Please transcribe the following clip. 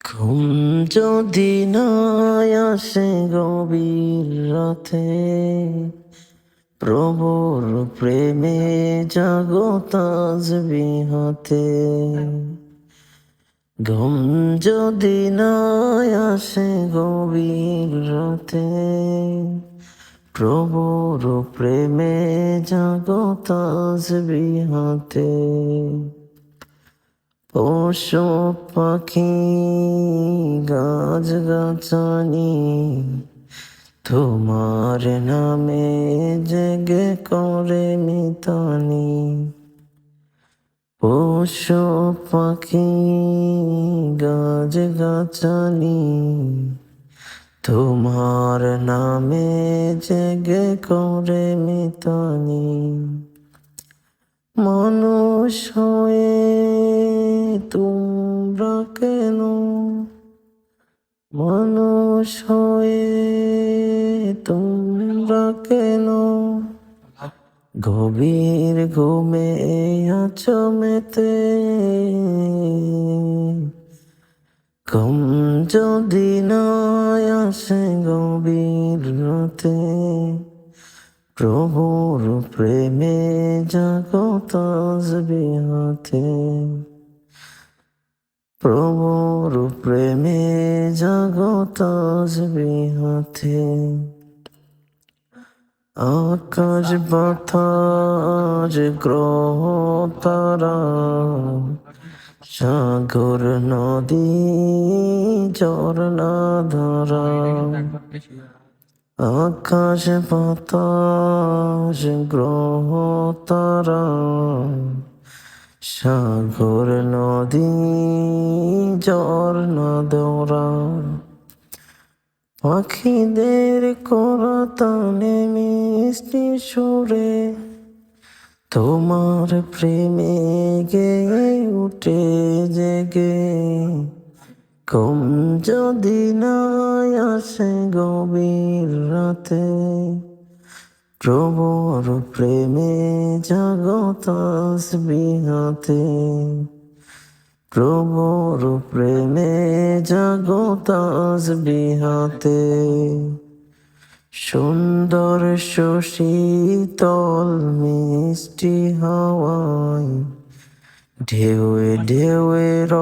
ঘুম যদি না আসে গভীর রাতে, প্রভুর প্রেমে জাগো তাসবিহ হাতে। ঘুম যদি না আসে গভীর রাতে, প্রভুর প্রেমে জাগো তাসবিহ হাতে। পশু পাখি গাছ গাছানি, তোমার নামে জেগে করে মিতানি। পশু পাখি গাছ গাছানি, তোমার নামে জেগে করে মিতানি। মানুষ হয়ে তোমরা কেন, মানুষ হয়ে তোমরা কেন গভীর ঘুমে আছো মেতে। ঘুম যদি না আসে গভীর রাতে, প্রভুর প্রেমে জাগো তাসবিহ হাতে। প্রভুর প্রেমে জাগো তাসবিহ হাতে। আকাশ বাতাস গ্রহ তারা, সাগর নদী ঝরনা ধারা। আকাশ বাতাস গ্রহ তারা, সাগর নদী ঝরনা ধারা। পাখিদের করতানে মিষ্টি সুরে, তোমার প্রেমে গেয়ে উঠে জেগে। ঘুম যদি না আসে গভীর রাতে, প্রভুর প্রেমে জাগো তাসবিহ হাতে। প্রভুর প্রেমে জাগো তাসবিহ হাতে। সুন্দর সুশীতল মিষ্টি হাওয়ায় ঢেউয়ে ঢেউয়ে